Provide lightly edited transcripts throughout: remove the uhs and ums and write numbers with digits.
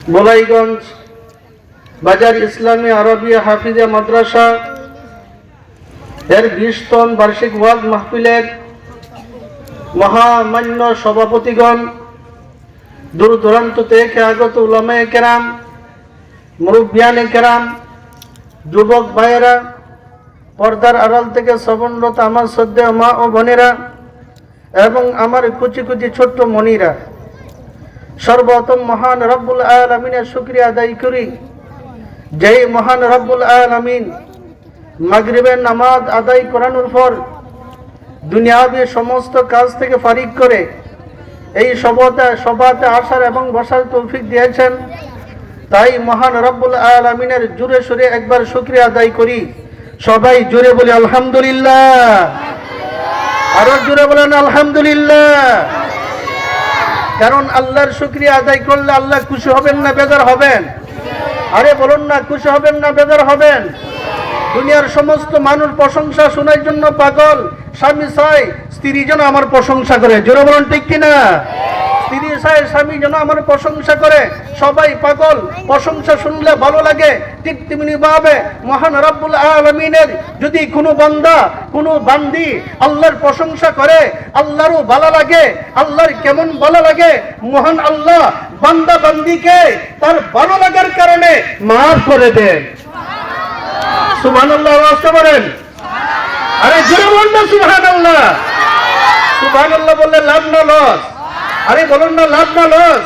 বোলাইগঞ্জ বাজার ইসলামী আরবিয়া হাফিজা মাদ্রাসা এর 20তম বার্ষিক ওয়াজ মাহফিলের মহামান্য সভাপতিগণ, দূর দূরান্ত থেকে আগত উলামায়ে কেরাম, মুরব্বিয়ানে কেরাম, যুবক ভাইয়েরা, পর্দার আড়াল থেকে শ্রবণরত আমার শ্রদ্ধেয় মা ও বোনেরা এবং আমার কুচি কুচি ছোট্ট মনিরা, সর্বপ্রথম মহান রব্বুল আলামিনের শুকরিয়া আদায় করি। যেই মহান রব্বুল আলামিন মাগরিবের নামাজ আদায় করানোর পর দুনিয়াবী সমস্ত কাজ থেকে ফারিগ করে এই সভাতে আসার এবং বসার তৌফিক দিয়েছেন। তাই মহান রব্বুল আলামিনের জোরে সুরে একবার শুকরিয়া আদায় করি। সবাই জোরে বলি আলহামদুলিল্লাহ, আরো জোরে বলেন আলহামদুলিল্লাহ। কারণ আল্লাহর শুকরিয়া আদায় করলে আল্লাহ খুশি হবেন না বেজার হবেন? আরে বলুন না, খুশি হবেন না বেজার হবেন? দুনিয়ার সমস্ত মানুষ প্রশংসা শোনার জন্য পাগল। স্বামী চায় স্ত্রী যেন আমার প্রশংসা করে, জোরে বলুন ঠিক কিনা? স্ত্রী চায় স্বামী যেন আমার প্রশংসা করে। সবাই পাগল, প্রশংসা শুনলে ভালো লাগে। ঠিক তেমনি ভাবে মহান রব্বুল আলামিনের যদি কোনো বান্দা কোনো বান্দি আল্লাহর প্রশংসা করে, আল্লাহরও ভালো লাগে। আল্লাহর কেমন ভালো লাগে? মহান আল্লাহ বান্দা বান্দিকে তার ভালো লাগার কারণে মাফ করে দেন। সুবহানাল্লাহ, আওয়াজটা বলেন। আরে জোরে বলুন না সুবহানাল্লাহ। সুবহানাল্লাহ বললে লাভ না লস? আরে বলুন না লাভ না লস?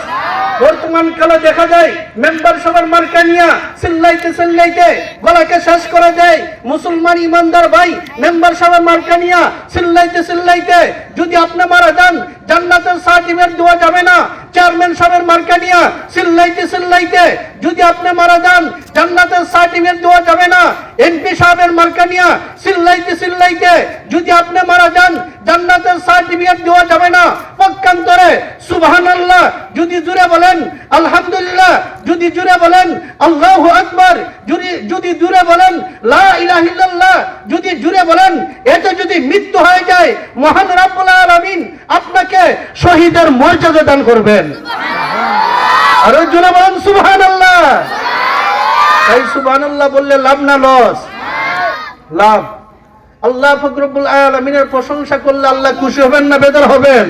বর্তমান কালে দেখা যায় মেম্বার সবার মার্কা নিয়ে চিল্লাইতে গলাকে শেষ করে দেয়। মুসলমান ইমানদার ভাই, মেম্বার সবার মার্কা নিয়ে চিল্লাইতে যদি আপনি মারা যান জান্নাতের সার্টিফিকেট দেওয়া যাবে না। চেয়ারম্যান সাহেবের মার্কা নিয়ে চিল্লাইতে যদি আপনি মারা যান জান্নাতের সার্টিফিকেট দেওয়া যাবে না। এমপি সাহেবের মার্কা নিয়ে চিল্লাইতে যদি আপনি মারা যান জান্নাতের সার্টিফিকেট দেওয়া যাবে না। পক্ষান্তরে সুবহানাল্লাহ যদি জুড়ে বলেন, আলহামদুলিল্লাহ যদি জুড়ে বলেন, আল্লাহু আকবার যদি জুড়ে বলেন, লা ইলাহা ইল্লাল্লাহ যদি জুড়ে বলেন, এতে যদি মৃত্যু হয়ে যায় মহান রব্বুল আলামিন আপনাকে শহীদের মর্যাদা দান করবেন। আর জুড়ে বলেন সুবহানাল্লাহ। তাই সুবহানাল্লাহ বললে লাভ না লস? লাভ। আল্লাহ রব্বুল আলামিনের প্রশংসা করলে আল্লাহ খুশি হবেন না বেজার হবেন?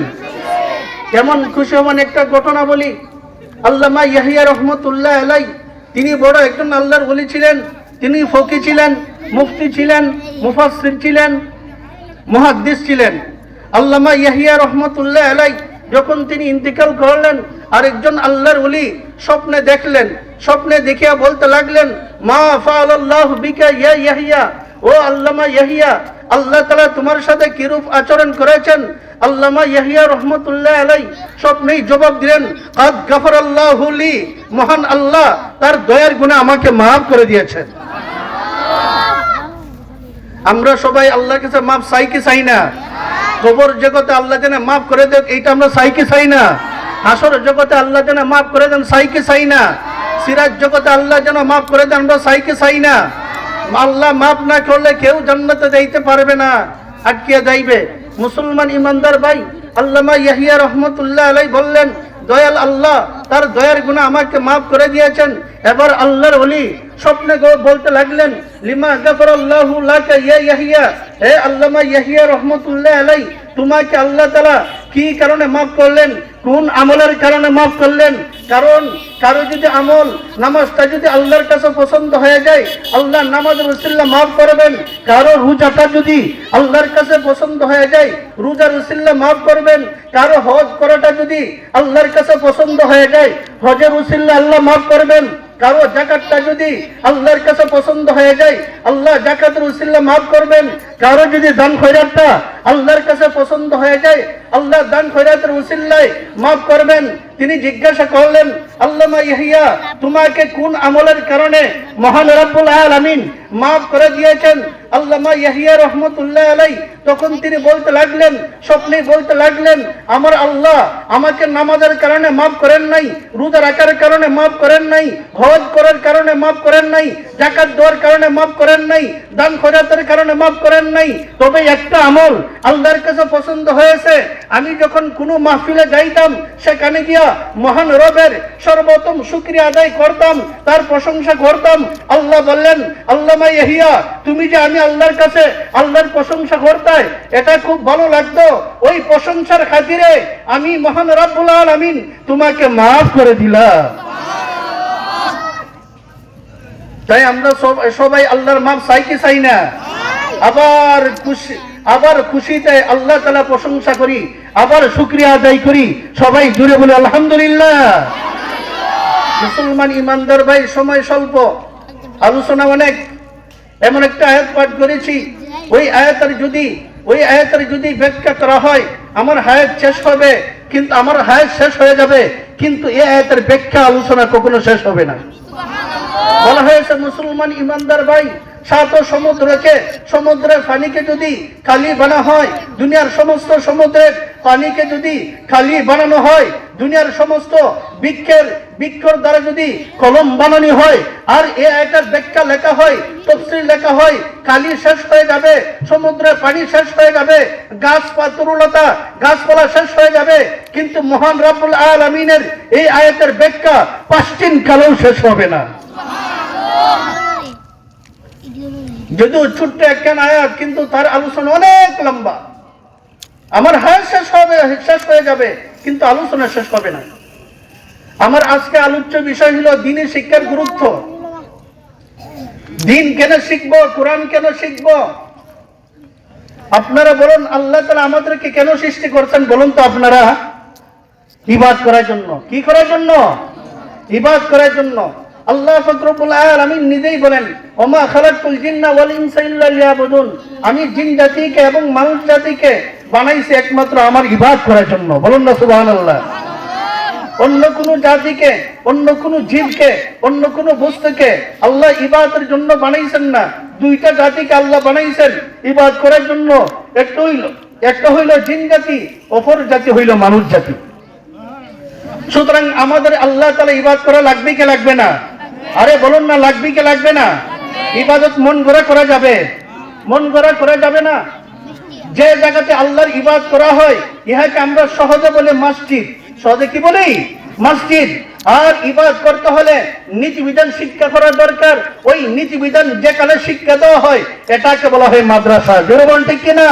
কেমন খুশি হবেন একটা ঘটনা বলি। আল্লামা ইয়াহিয়া রহমতুল্লাহ আলাইহি তিনি বড় একজন আল্লাহর ওলি ছিলেন। তিনি ফকি ছিলেন, মুফতি ছিলেন, মুফাসসির ছিলেন, মুহাদ্দিস ছিলেন। আল্লামা ইয়াহিয়া রহমতুল্লাহ আলাইহি যখন তিনি ইন্তিকাল করলেন, আরেকজন আল্লাহর ওলি স্বপ্নে দেখলেন। স্বপ্নে দেখিয়া বলতে লাগলেন, মা ফাআলাল্লাহু বিকা ইয়া ইয়াহিয়া, ও আল্লামা ইয়াহিয়া, আল্লাহ তাআলা তোমার সাথে কিরূপ আচরণ করেছেন? আল্লামা ইয়াহিয়া রহমতুল্লাহ আলাইহি স্বপ্নেই জবাব দিলেন, কাদ গাফারাল্লাহু লি, মহান আল্লাহ তার দয়ার গুনাহ আমাকে মাফ করে দিয়েছেন। আমরা সবাই আল্লাহর কাছে মাফ চাই কি চাই না? কবর জগতে আল্লাহ যেন মাফ করে দেন, এইটা আমরা চাই কি চাই না? হাসর জগতে আল্লাহ যেন মাফ করে দেন, চাই কি চাই না? সিরাজ জগতে আল্লাহ যেন মাফ করে দেন, আমরা চাই কি চাই না? আল্লাহ মাফ না করলে কেউ জান্নাতে যাইতে পারবে না, আটকিয়ে যাইবে। মুসলমান ইমানদার ভাই, আল্লামা ইয়াহিয়া রহমতুল্লাহ আলাইহি বললেন, দয়াল আল্লাহ তার দয়ার গুনাহ আমাকে মাফ করে দিয়েছেন। এবার আল্লাহর ওলি স্বপ্নে বলতে লাগলেন, লিমা গাফারাল্লাহু লাকা ইয়া ইয়াহিয়া, হে আল্লামা ইয়াহিয়া রহমতুল্লাহ আলাইহি তোমাকে আল্লাহ তাআলা কি কারণে মাফ করলেন? কোন আমলের কারণে মাফ করলেন? কারণ কারো যদি আমল নামাজটা যদি আল্লাহর কাছে পছন্দ হয়ে যায় আল্লাহ নামাজের ওসিলা মাফ করবেন। কারো রোজাটা যদি আল্লাহর কাছে পছন্দ হয়ে যায় রোজার ওসিলা মাফ করবেন। কারো হজ করাটা যদি আল্লাহর কাছে পছন্দ হয়ে যায় হজের ওসিলা আল্লাহ মাফ করবেন। কারো যাকাতটা যদি আল্লাহর কাছে পছন্দ হয়ে যায় আল্লাহ যাকাতের ওসিলা মাফ করবেন। কারো যদি দান খয়রাতটা আল্লাহর কাছে পছন্দ হয়ে যায় আল্লাহ দান খয়রাতের ওসিলায় মাফ করবেন। তিনি জিজ্ঞাসা করলেন, আল্লামা ইয়াহিয়া তোমাকে কোন আমলের কারণে মহান রব্বুল আলামিন মাফ করে দিয়েছেন? আল্লামা ইয়াহিয়া রহমতুল্লাহ আলাইহি তখন তিনি বলতে লাগলেন, স্বপ্নে বলতে লাগলেন, আমার আল্লাহ আমাকে নামাজের কারণে মাফ করেন নাই, রোজা রাখার কারণে মাফ করেন নাই, হজ করার কারণে মাফ করেন নাই, যাকাত দেওয়ার কারণে মাফ করেন নাই, দান খয়রাতের কারণে মাফ করেন করেন নাই, তবে একটা আমল আল্লাহর কাছে পছন্দ হয়েছে। আমি যখন কোনো মাহফিলে যাইতাম, সেখানে গিয়া মহান রবের সর্বোত্তম শুকরিয়া আদায় করতাম, তার প্রশংসা করতাম। আল্লাহ বললেন, আল্লামা ইয়াহিয়া, তুমি যে আমি আল্লাহর কাছে আল্লাহর প্রশংসা করতে, এটা খুব ভালো লাগতো। ওই প্রশংসার খাতিরে আমি মহান রব্বুল আলামিন তোমাকে মাফ করে দিলাম। তাই আমরা সবাই আল্লাহর মাফ চাই কি চাই না? আবার খুশিতে আল্লাহ তাআলা প্রশংসা করি, আবার শুকরিয়া আদায় করি। সবাই জুড়ে বলে আলহামদুলিল্লাহ। মুসলমান ইমানদার ভাই, সময় স্বল্প, আলোচনা অনেক। এমন একটা আয়াত পাঠ করেছি, ওই আয়াতের যদি ব্যাখ্যা করা হয় আমার হায়াত শেষ হবে, কিন্তু আমার হায়াত শেষ হয়ে যাবে, কিন্তু এই আয়াতের ব্যাখ্যা আলোচনা কখনো শেষ হবে না। বলা হয়েছে, মুসলমান ইমানদার ভাই, সাত সমুদ্রের পানিকে যদি খালি বানা হয়, দুনিয়ার সমস্ত সমুদ্রের পানিকে যদি খালি বানানো হয়, দুনিয়ার সমস্ত বৃক্ষর দ্বারা যদি কলম বানানো হয়, আর এই আয়াতের ব্যাখ্যা লেখা হয়, তাফসীর লেখা হয়, খালি শেষ হয়ে যাবে, সমুদ্রের পানি শেষ হয়ে যাবে, গাছপালা শেষ হয়ে যাবে, কিন্তু মহান রব্বুল আলামিনের এই আয়াতের ব্যাখ্যা 5 দিন কালেও শেষ হবে না। যদিও ছোট্ট একখান আয়াত, কিন্তু তার আলোচনা অনেক লম্বা। আমার হায়াত শেষ হয়ে যাবে, কিন্তু আলোচনা শেষ হবে না। আমার আজকে আলোচ্য বিষয় হলো দ্বীনি শিক্ষার গুরুত্ব। দ্বীন কেন শিখবো, কোরআন কেন শিখবো? আপনারা বলুন, আল্লাহ তাআলা আমাদেরকে কেন সৃষ্টি করছেন বলুন তো আপনারা? ইবাদত করার জন্য। কি করার জন্য? ইবাদত করার জন্য। আল্লাহ রব্বুল আলামিন নিজেই বলেন, ওমা খালাকতুল জিন্না ওয়াল ইনসা ইল্লা লিয়াবুদুন, আমি জিন জাতিকে এবং মানুষ জাতিকে বানাইছি একমাত্র আমার ইবাদত করার জন্য। বলুন না সুবহানাল্লাহ। অন্য কোন জাতিকে, অন্য কোন জীবকে, অন্য কোন বস্তুকে আল্লাহ ইবাদতের জন্য বানাইছেন না। দুইটা জাতিকে আল্লাহ বানাইছেন ইবাদত করার জন্য। একটা হইল জিন জাতি, অপর জাতি হইল মানুষ জাতি। সুতরাং আমাদের আল্লাহ তাআলা ইবাদত করা লাগবে কি লাগবে না? আরে বলুন না, লাগবে কি লাগবে না? ইবাদত মন গড়া করা যাবে? মন গড়া করা যাবে না। যে জায়গাতে আল্লাহর ইবাদত করা হয়, ইহাকে আমরা সহজে বলে মসজিদ। সহজে কি বলি? মসজিদ। আর ইবাদত করতে হলে নীতিবিধান শিক্ষা করা দরকার। ওই নীতিবিধান যে কালে শিক্ষা দেওয়া হয়, এটাকে বলা হয় মাদ্রাসা। জোরে বলুন ঠিক কিনা?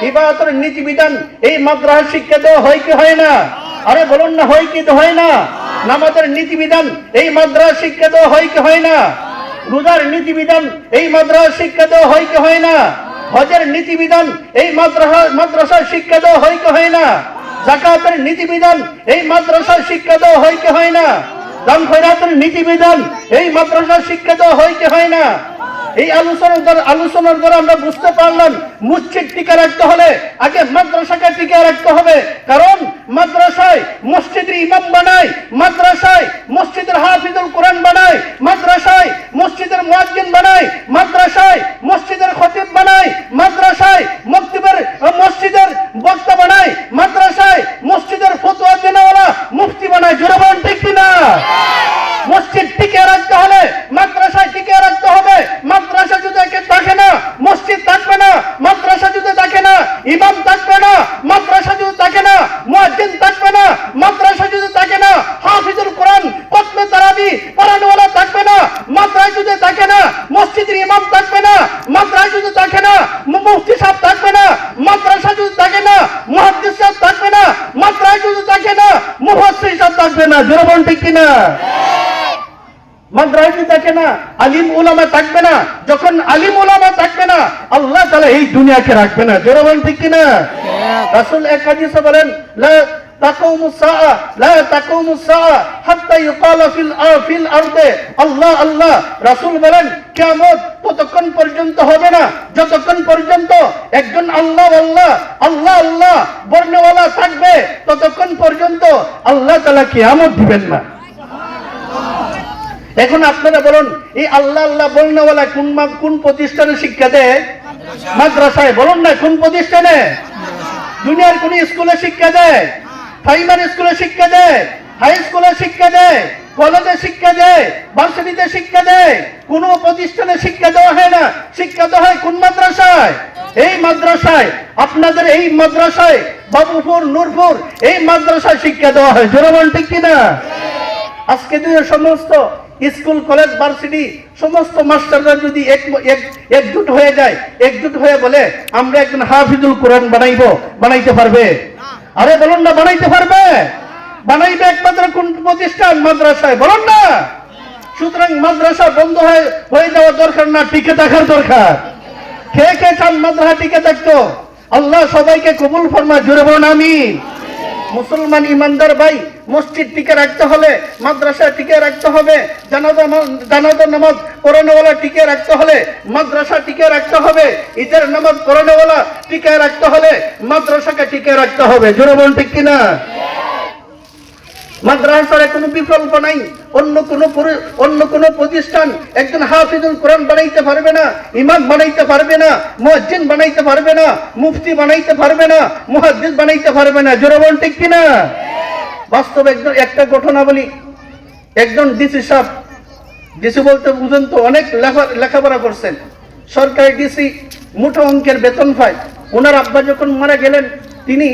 ইবাদতের নীতিবিধান এই মাদ্রাসা শিক্ষা দেওয়া হয় কি হয় না? আরে বলুন না, হয় কি হয় না? নামাজের নীতিবিধান এই মাদ্রাসা শিক্ষা দেওয়া হয় কি হয় না? রোজার নীতিবিধান এই মাদ্রাসা শিক্ষা দেওয়া হয় কি হয় না? হজের নীতিবিধান এই মাদ্রাসা শিক্ষা দেওয়া হয় কি হয় না? যাকাতের নীতিবিধান এই মাদ্রাসা শিক্ষা দেওয়া হয় কি হয় না? দান খয়রাতের নীতিবিধান এই মাদ্রাসা শিক্ষা দেওয়া হয় কি হয় না? এই আলোচনার দ্বারা আমরা বুঝতে পারলাম, মসজিদ টিকে রাখতে হলে আগে মাদ্রাসাকে টিকে রাখতে হবে। কারণ মাদ্রাসায় মসজিদের ইমাম বানায়, মাদ্রাসায় মসজিদের হাফিজুল কোরআন বানায়, মাদ্রাসায় মসজিদের মুয়াজ্জিন বানায়, মাদ্রাসায় মসজিদের খতিব বানায়, মাদ্রাসায় মসজিদের বক্তা বানায়, মাদ্রাসায় মসজিদের ফতোয়া দেনেওয়ালা মুফতি বানায়। জোরে বলুন ঠিক কিনা? মসজিদ টিকে রাখতে হলে মাদ্রাসায় টিকে রাখতে হবে। মাদ্রাসা যদি থাকে না, মসজিদ থাকবে না। মাদ্রাসা যদি থাকে না, ইমাম থাকবে না। মাদ্রাসা যদি থাকে না, মুয়াজ্জিন থাকবে না। মাদ্রাসা যদি থাকে না, হাফিজুল কোরআন খতমে তারাবি পড়ানোওয়ালা থাকবে না। মাদ্রাসা যদি থাকে না, মসজিদের ইমাম থাকবে না। মাদ্রাসা যদি থাকে না, মুফতি সাহেব থাকবে না। মাদ্রাসা যদি থাকে না, মুহাদ্দিস সাহেব থাকবে না। মাদ্রাসা যদি থাকে না, মুফাসসির সাহেব থাকবে না। জোরে বলুন ঠিক কিনা? মাদ্রাসা থাকে না, আলিম উলামা থাকবে না। যখন আলিম উলামা থাকবে না, আল্লাহ তাআলা এই দুনিয়াকে রাখবে না। জোরে বলুন ঠিক কিনা? রাসূল এক হাদিসে বলেন, লা তাকুমুস সাআ হাত্তা ইউকালা ফিল আরদে আল্লাহ আল্লাহ। রাসূল বলেন, কিয়ামত ততক্ষণ পর্যন্ত হবে না যতক্ষণ পর্যন্ত একজন আল্লাহ আল্লাহ আল্লাহ আল্লাহ বর্ণওয়ালা থাকবে, ততক্ষণ পর্যন্ত আল্লাহ তাআলা কিয়ামত দিবেন না। এখন আপনারা বলুন, এই আল্লাহ আল্লাহ বলনেওয়ালা কোন প্রতিষ্ঠানে শিক্ষা দেয়? মাদ্রাসায়। বলুন না, কোন প্রতিষ্ঠানে? দুনিয়ার কোন স্কুলে শিক্ষা দেয়? প্রাইমারি স্কুলে শিক্ষা দেয়? হাই স্কুলে শিক্ষা দেয়? কলেজে শিক্ষা দেয়, ভার্সিটিতে শিক্ষা দেয়, কোনো প্রতিষ্ঠানে শিক্ষা দেওয়া হয় না। শিক্ষা দেওয়া হয় কোন মাদ্রাসায়? এই মাদ্রাসায়, আপনাদের এই মাদ্রাসায়, বাবুপুর, নূরপুর, এই মাদ্রাসায় শিক্ষা দেওয়া হয়। জোরে বলেন ঠিক কিনা? আজকে যদি সমস্ত স্কুল, কলেজ, ভার্সিটি সমস্ত মাস্টাররা যদি একজুট হয়ে যায়, একজুট হয়ে বলে আমরা একজন হাফিজুল কোরআন বানাইতে পারবে? আরে বলুন না, বানাইতে পারবে? বানাইবে একমাত্র কোন প্রতিষ্ঠান? মাদ্রাসায়। বলুন না। সুতরাং মাদ্রাসা বন্ধ হয়ে যাওয়ার দরকার না, টিকে থাকার দরকার। কে কে চান মাদ্রাসা টিকে থাকতো? আল্লাহ সবাইকে কবুল ফরমায়। জোরে বলুন আমিন। মুসলমান ইমানদার ভাই, মসজিদ টিকে রাখতে হলে মাদ্রাসা টিকে রাখতে হবে, জানাজা নামাজ পড়ানোওয়ালা টিকে রাখতে হলে মাদ্রাসা টিকে রাখতে হবে, ঈদের নামাজ পড়ানোওয়ালা টিকে রাখতে হলে মাদ্রাসাকে টিকে রাখতে হবে। জোরে বলুন ঠিক কিনা? মাদ্রাসার কোনো বিকল্প নাই। অন্য কোন প্রতিষ্ঠান একজন হাফিজুল কোরআন বানাইতে পারবে না, ইমাম বানাইতে পারবে না, মুয়াজ্জিন বানাইতে পারবে না, মুফতি বানাইতে পারবে না, মুহাদ্দিস বানাইতে পারবে না। জোরে বলুন ঠিক কিনা? বাস্তবে একটা ঘটনা বলি। একজন ডিসি সাহেব, ডিসি বলতে বুঝেন তো, অনেক লেখাপড়া করছেন, সরকারি ডিসি, মোটা অঙ্কের বেতন পায়। ওনার আব্বা যখন মারা গেলেন, তিনি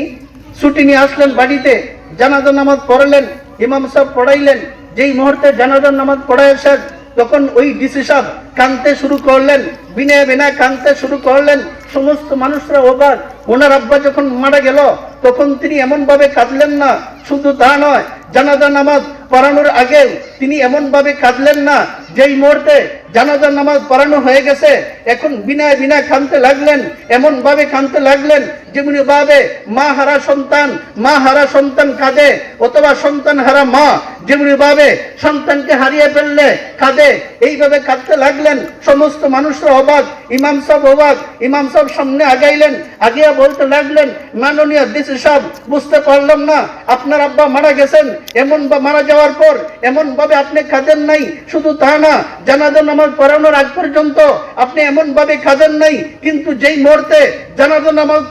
ছুটি নিয়ে আসলেন বাড়িতে, জানাজা নামাজ পড়ালেন, ইমাম সাহেব পড়াইলেন। যেই মুহূর্তে জানাজা নামাজ পড়ায় শেষ, তখন ওই ডিসি সাহেব কাঁদতে শুরু করলেন, বিনা কাঁদতে শুরু করলেন। সমস্ত মানুষরা অবাক। ওনার আব্বা যখন মারা গেল, তখন তিনি এমন ভাবে কাঁদলেন না। শুধু তা নয়, জানাজা নামাজ পড়ানোর আগে তিনি এমন ভাবে কাঁদলেন না। যেই মুহূর্তে জানাজা নামাজ পড়ানো হয়ে গেছে, এখন বিনা কাঁদতে লাগলেন। এমন ভাবে কাঁদতে লাগলেন যেমনি ভাবে মা হারা সন্তান কাঁদে, অথবা সন্তান হারা মা যেমনি ভাবে সন্তানকে হারিয়ে ফেললে কাঁদে, এইভাবে কাঁদতে লাগলেন। সমস্ত মানুষরা অবাক, ইমাম সাহেব অবাক। ইমাম সাহেব সামনে আগাইলেন, আগিয়ে বলতে লাগলেন, মাননীয় ডিসি সাহেব, বুঝতে পারলাম না আপনার আব্বা মারা গেছেন, মারা যাওয়ার পর এমন ভাবে আপনি কাঁদেন নাই। শুধু তা না, জানাজা নামাজ পড়ানোর আগ পর্যন্ত আপনি এমন ভাবে কাঁদেন নাই, কিন্তু যেই মুহূর্তে জানাজা নামাজ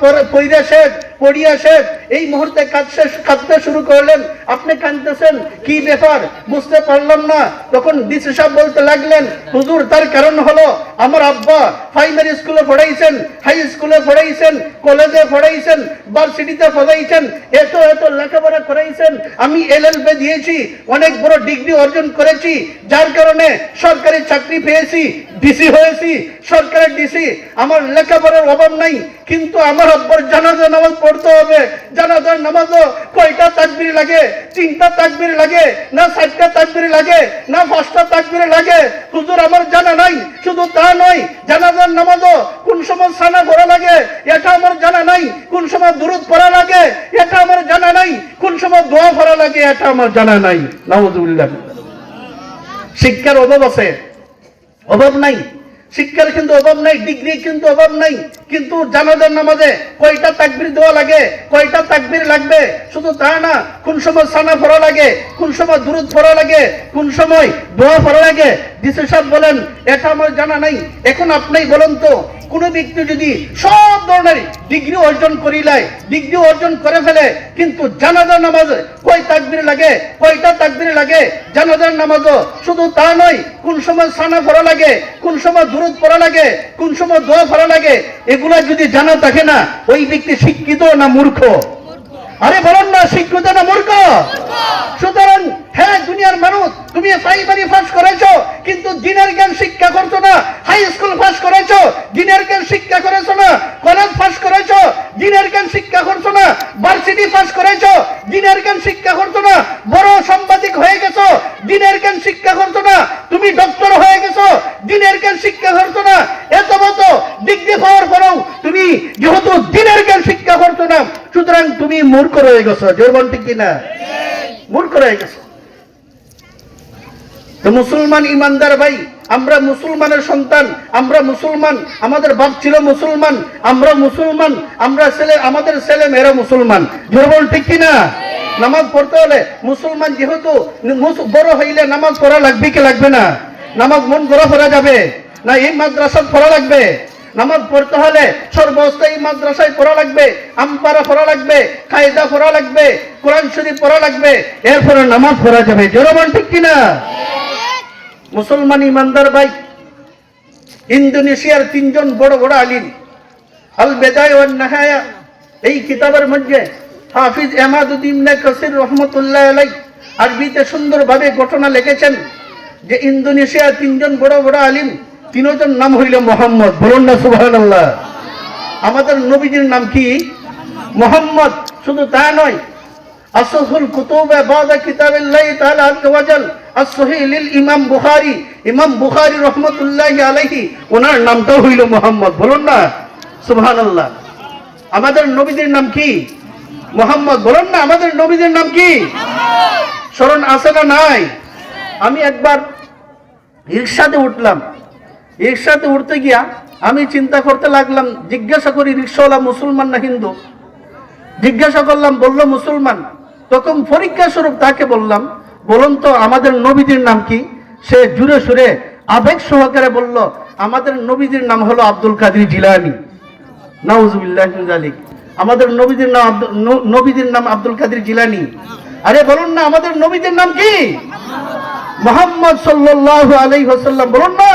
পড়িয়া শেষ, এই মুহূর্তে কাঁদতে শুরু করলেন, আপনি কাঁদতেছেন, কি ব্যাপার? বুঝতে পারলাম না। তখন ডিসি সাহেব বলতে লাগলেন, হুজুর, তার কারণ হলো আমার আব্বা প্রাইমারি স্কুলে পড়াইছেন, হাই স্কুলে পড়াইছেন, কলেজে পড়াইছেন, ভার্সিটিতে পড়াইছেন, এত লেখাপড়া করাইছেন। আমি এলএলবি দিয়েছি, অনেক বড় ডিগ্রি অর্জন করেছি, যার কারণে সরকারি চাকরি পেয়েছি, ডিসি হয়েছি, সরকারি ডিসি। আমার লেখাপড়ার অভাব নাই, কিন্তু আমার আব্বার জানাজা নামাজ পড়তে হবে। জানাজার নামাজও কয়টা তাকবীর লাগে? 3টা তাকবীর লাগে না 4টা তাকবীর লাগে না 5টা তাকবীর লাগে? হুজুর, আমার জানা নাই। শুধু তা নয়, জানাজার নামাজও কোন সময় সানা পড়া লাগে এটা আমার জানা নাই, কোন সময় দুরূদ পড়া লাগে এটা আমার জানা নাই, কোন সময় দোয়া পড়া লাগে এটা আমার জানা নাই। নাউযুবিল্লাহ। শিক্ষার অভাব আছে? অভাব নাই। শিক্ষার কিন্তু অভাব নাই, ডিগ্রি কিন্তু অভাব নাই, কিন্তু জানাজার নামাজে কয়টা তাকবীর দেওয়া লাগে, কয়টা তাকবীর লাগবে? শুধু তা না, কোন সময় সানা পড়া লাগে, কোন সময় দুরূদ পড়া লাগে, কোন সময় দোয়া পড়া লাগে? ডিসি সাহেব বলেন, এটা আমার জানা নাই। এখন আপনি বলেন তো, কোন ব্যক্তি যদি সব ধরনের ডিগ্রি অর্জন করে ফেলে, কিন্তু জানাজার নামাজে কয় তাকবীর লাগে, কয়টা তাকবীর লাগে জানাজার নামাজও? শুধু তা নয়, কোন সময় সানা পড়া লাগে, কোন সময় দুরূদ পড়া লাগে, কোন সময় দোয়া পড়া লাগে, এগুলা যদি জানা থাকে না, ওই ব্যক্তি শিক্ষিত না মূর্খ? আরে বলেন না, শিক্ষিত না মূর্খ? সুতরাং হ্যাঁ, দুনিয়ার মানুষ, তুমি প্রাইমারি পাস করেছো, কিন্তু দিনের জ্ঞান শিক্ষা করছো না। হাই স্কুল পাস করেছো, দিনের জ্ঞান শিক্ষা করেছো না। কলেজ পাস করেছো, দিনের জ্ঞান শিক্ষা করছো না। ভার্সিটি পাস করেছো, দিনের জ্ঞান শিক্ষা করছো না। বড় সাংবাদিক হয়ে গেছো, দিনের জ্ঞান শিক্ষা করছো না। তুমি ডক্টর হয়ে গেছো, দিনের জ্ঞান শিক্ষা করছো না। এত মতো ডিগ্রি পাওয়ার পরেও তুমি যেহেতু দিনের জ্ঞান শিক্ষা করছো না, সুতরাং তুমি মূর্খ রয়ে গেছো। জোর বলতে কিনা? মূর্খ রয়ে গেছো। তো মুসলমান ইমানদার ভাই, আমরা মুসলমানের সন্তান, আমরা মুসলমান, আমাদের বাপ ছিল মুসলমান, আমরা মুসলমান, আমাদের ছেলে মেয়েরা মুসলমান। জোর বল ঠিক কিনা? নামাজ পড়তে হলে মুসলমান যেহেতু বড় হইলে নামাজ পড়া লাগবে কি লাগবে না? নামাজ মন গড়া পড়া যাবে না? এই মাদ্রাসা পড়া লাগবে? নামাজ পড়তে হলে সর্বস্থায়ী মাদ্রাসায় পড়া লাগবে, আমপারা পড়া লাগবে, কায়দা পড়া লাগবে, কোরআন শরীফ পড়া লাগবে, এরপরে নামাজ পড়া যাবে। জোরে বলেন ঠিক কিনা? মুসলমান ইমানদার ভাই, ইন্দোনেশিয়ার তিনজন বড় বড় আলিম আল বেদায় ওয়ান নিহায়া এই কিতাবের মধ্যে হাফিজ এমাদুদ্দিন ইবনে কাসির রহমতুল্লাহ আলাইহি আরবিতে সুন্দরভাবে ঘটনা লিখেছেন যে ইন্দোনেশিয়ার তিনজন বড় বড় আলিম, তিনজন নাম হইল মোহাম্মদ। বলুন না সুবহানাল্লাহ। আমাদের নবীজির নাম কি? মোহাম্মদ। শুধু তা নয়, আসহুল কুতুবে বাদা কিতাবিল্লাহি তাআলা আযজা ওয়া জাল as-সহিহ লিল ইমাম বুখারী, ইমাম বুখারী রাহমাতুল্লাহি আলাইহি ওনার নামটাও হইল মোহাম্মদ। বলুন না সুবহানাল্লাহ। আমাদের নবীজির নাম কি? মোহাম্মদ। বলুন না আমাদের নবীজির নাম কি? স্মরণ আছে না নাই? আমি একবার রিকশাতে উঠলাম, রিকশাতে উঠতে গিয়া আমি চিন্তা করতে লাগলাম, জিজ্ঞাসা করি রিকশাওয়ালা মুসলমান না হিন্দু। জিজ্ঞাসা করলাম, বলল মুসলমান। তখন পরীক্ষা স্বরূপ তাকে বললাম, বলুন তো আমাদের নবীজির নাম কি? সে জুড়ে সুরে আবেগ সহকারে বলল, আমাদের নবীজির নাম হলো আব্দুল কাদের জিলানী। নাউজুবিল্লাহি মিন যালিক। আমাদের নবীজির নাম আব্দুল কাদের জিলানী। আরে বলুন না আমাদের নবীজির নাম কি? মুহাম্মদ সাল্লাল্লাহু আলাইহি ওয়াসাল্লাম। বলুন না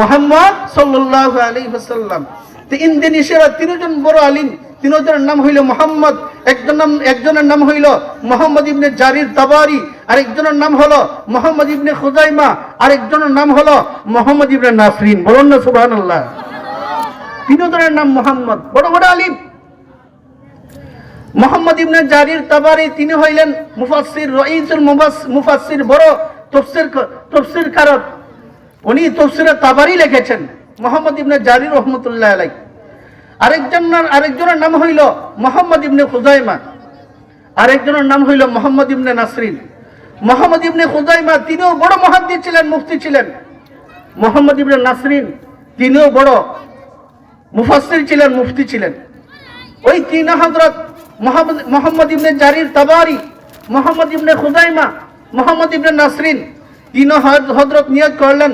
মুহাম্মদ সাল্লাল্লাহু আলাইহি ওয়াসাল্লাম। তো ইন্দোনেশিয়ার তিনজন বড় আলিম, তিনজনের নাম হইল মোহাম্মদ। একজনের নাম হইল মোহাম্মদ ইবনে জারির তাবারি, আরেকজনের নাম হলো মোহাম্মদ ইবনে খুজাইমা, আরেকজনের নাম হলো মোহাম্মদ ইবনে নাসরিন। বলুন না সুবহানাল্লাহ। তিনজনের নাম মোহাম্মদ, বড় বড় আলিম। মোহাম্মদ ইবনে জারির তাবারি তিনি হইলেন মুফাসসির, রাইসুল মুফাসসির, বড় তাফসীরকারক। উনি তাফসীরে তাবারি লিখেছেন, মোহাম্মদ ইবনে জারির রহমাতুল্লাহ আলাইহি। আরেকজনের নাম হইল মোহাম্মদ ইবনে খুজাইমা, আরেকজনের নাম হইল মোহাম্মদ ইবনে নাসরিন। মোহাম্মদ ইবনে খুজাইমা তিনিও বড় মুহাদ্দিস ছিলেন, মুফতি ছিলেন। মোহাম্মদ ইবনে নাসরিন তিনিও বড় মুফাসসির ছিলেন, মুফতি ছিলেন। ওই তিন হযরত মোহাম্মদ ইবনে জারির তাবারি, মোহাম্মদ ইবনে খুজাইমা, মোহাম্মদ ইবনে নাসরিন তিন হযরত নিয়ত করলেন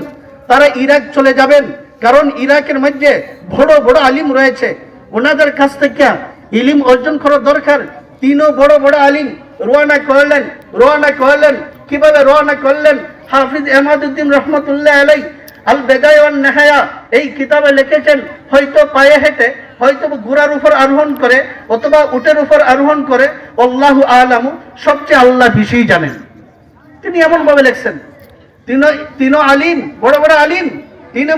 তারা ইরাক চলে যাবেন, কারণ ইরাকের মধ্যে বড় বড় আলিম রয়েছে, ওনাদের কাছ থেকে ইলম অর্জন করা দরকার। তিনও বড় বড় আলিম রওনা করলেন। কিভাবে রওনা করলেন? হাফিজ এমাদুদ্দিন রহমতুল্লাহ আলাইহি আল বেদায় ওয়ান নিহায়া এই কিতাবে লিখেছেন, হয়তো পায়ে হেঁটে, হয়তো ঘোড়ার উপর আরোহণ করে, অথবা উটের উপর আরোহণ করে, আল্লাহু আলামু, সবচেয়ে আল্লাহ বেশি জানেন। তিনি এমন ভাবে লিখছেন। তিন আলিম, বড় বড় আলিম, তিনি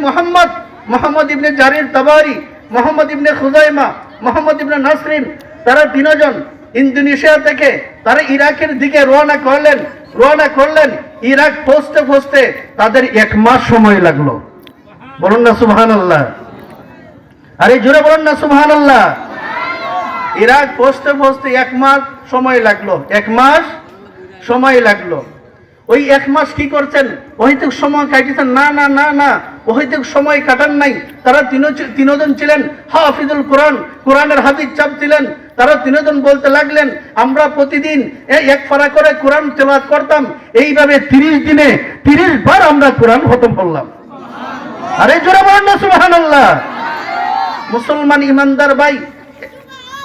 মোহাম্মদ ইবনে জারির তাবারি, মোহাম্মদ ইবনে খুজাইমা, মোহাম্মদ ইবনে নাসরিন, তারা তিনজন ইন্দোনেশিয়া থেকে তারা ইরাকের দিকে রওনা করলেন। ইরাক পৌঁছতে তাদের 1 মাস সময় লাগলো। বলুন না সুবহানাল্লাহ। আরে জোরে বলুন না সুবহানাল্লাহ। ইরাক পৌঁছতে 1 মাস সময় লাগলো। 1 মাস সময় লাগলো। ওই 1 মাস কি করছেন? অহেতুক সময় কাটিয়েছেন? না, অহেতুক সময় কাটান নাই। তারা তিনজন ছিলেন হাফিজুল কোরআন, কোরআনের হাফিজ চাপ ছিলেন। তারা তিনজন বলতে লাগলেন, আমরা প্রতিদিন 1 পারা করে কোরআন তেলাওয়াত করতাম। এইভাবে 30 দিনে 30 বার আমরা কোরআন খতম করলাম। আরে জোরে বলেন না সুবহানাল্লাহ। মুসলমান ইমানদার ভাই,